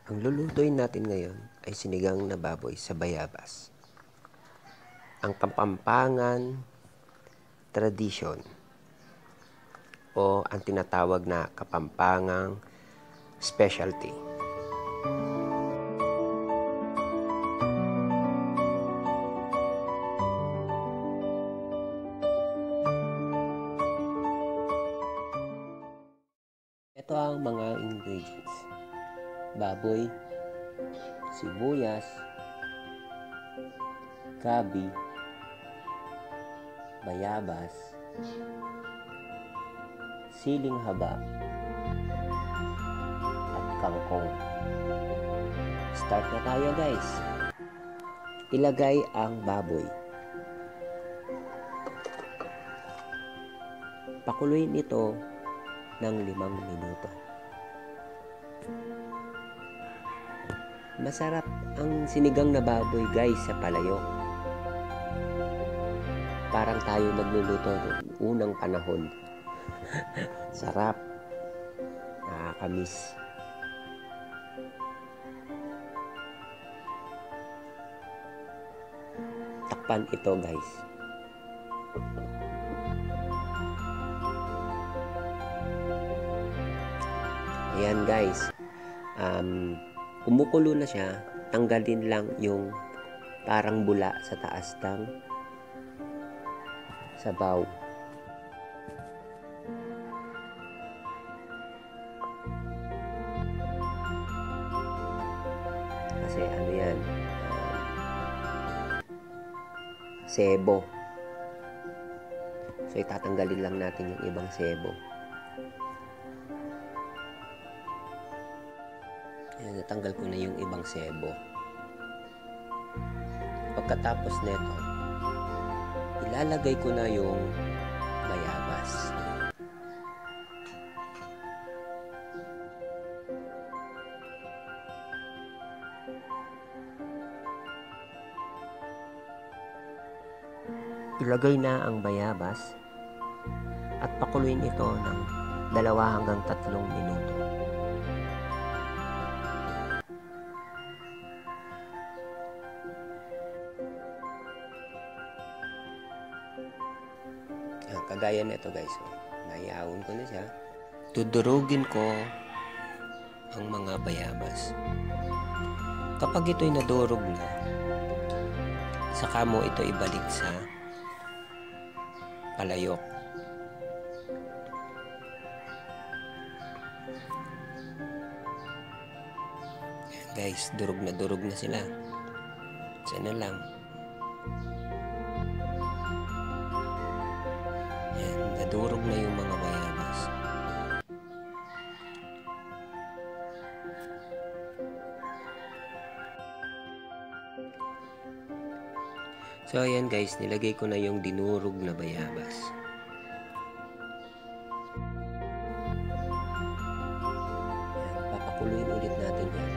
Ang lulutuin natin ngayon ay sinigang na baboy sa bayabas. Ang Kapampangan tradisyon o ang tinatawag na Kapampangang specialty. Ito ang mga ingredients: baboy, sibuyas, gabi, bayabas, siling haba, at kangkong. Start na tayo, guys. Ilagay ang baboy. Pakuluin ito ng 5 minuto. Masarap ang sinigang na baboy, guys, sa palayok. Parang tayo nagluluto noong unang panahon. Sarap. Nakakamiss. Takpan ito, guys. Ayan, guys. Kumukulo na siya. Tanggalin lang yung parang bula sa taas ng sabaw. Kasi ano yan, sebo. So itatanggalin lang natin yung ibang sebo. Ayan, natanggal ko na yung ibang sebo. Pagkatapos nito, ilalagay ko na yung bayabas. Ilagay na ang bayabas at pakuluin ito ng 2 hanggang 3 minuto. Kagaya nito, guys. Naiawon ko na siya. Dudurugin ko ang mga bayabas. Kapag ito'y nadurog na, saka mo ito ibalik sa palayok. Ayan, guys, durog na sila. Sana lang. Ayan, nadurog na yung mga bayabas. So ayan, guys, nilagay ko na yung dinurog na bayabas. Ayan, papakuluin ulit natin yan.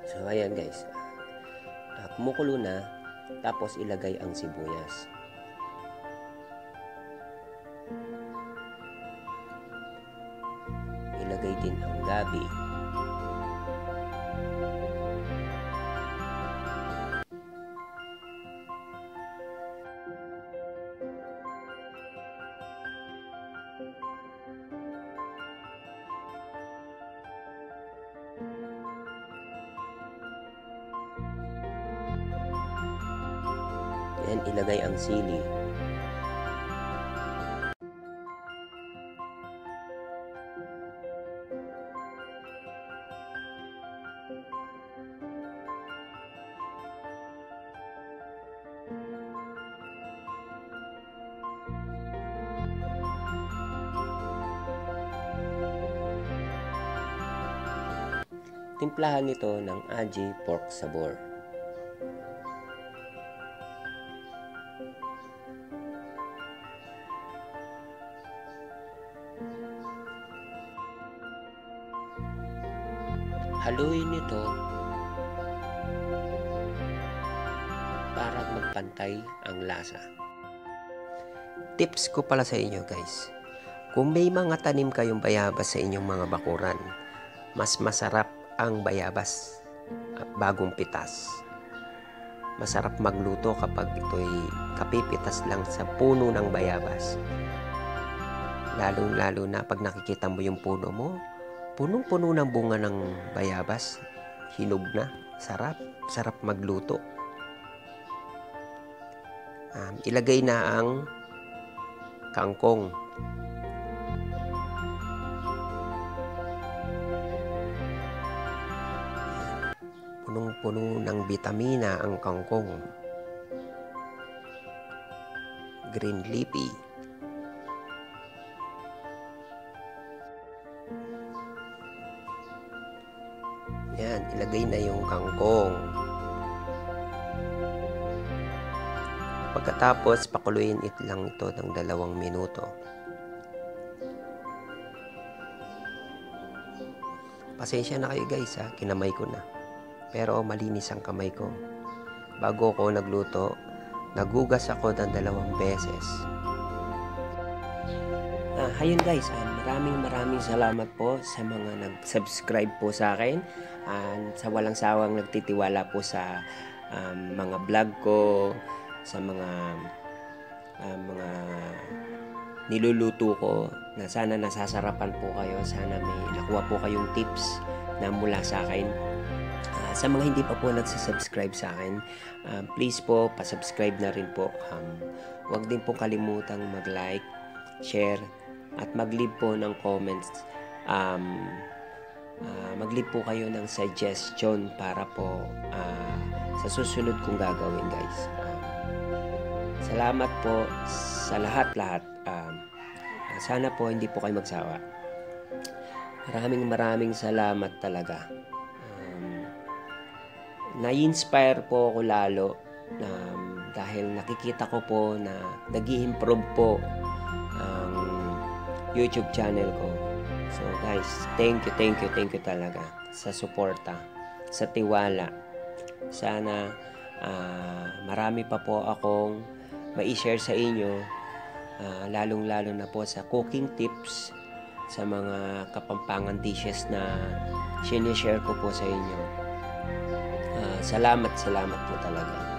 So ayan, guys, kumukulo na, tapos ilagay ang sibuyas. Ilagay din ang gabi. Yan, ilagay ang sili. Timplahan nito ng aji pork sabor. Haluin ito para magpantay ang lasa. Tips ko pala sa inyo, guys. Kung may mga tanim kayong bayabas sa inyong mga bakuran, mas masarap ang bayabas bagong pitas. Masarap magluto kapag ito'y kapipitas lang sa puno ng bayabas. Lalo na pag nakikita mo yung puno mo, punong-puno ng bunga ng bayabas, hinog na, sarap magluto. Ilagay na ang kangkong. Punong-puno ng bitamina ang kangkong. Green leafy. Yan, ilagay na yung kangkong. Pagkatapos, pakuluin lang ito ng 2 minuto. Pasensya na kayo guys ha, kinamay ko na. Pero malinis ang kamay ko. Bago ko nagluto, nagugas ako ng 2 beses. Ayun guys, maraming salamat po sa mga nag-subscribe po sa akin. Sa walang sawang nagtitiwala po sa mga vlog ko, sa mga niluluto ko, na sana nasasarapan po kayo, sana may nakuha po kayong tips na mula sa akin. Sa mga hindi pa po nagsasubscribe sa akin, please po, pasubscribe na rin po. Huwag din po kalimutang mag-like, share, at mag-leave po ng comments. Mag-leave po kayo ng suggestion para po sa susunod kong gagawin guys. Salamat po sa lahat-lahat. Sana po hindi po kayo magsawa. Maraming salamat talaga. Na-inspire po ako lalo dahil nakikita ko po na nag-i-improve po ang YouTube channel ko. So guys, thank you talaga sa suporta, sa tiwala. Sana marami pa po akong mai-share sa inyo, lalong-lalo na po sa cooking tips, sa mga kapampangan dishes na sinishare ko po sa inyo. Salamat po talaga.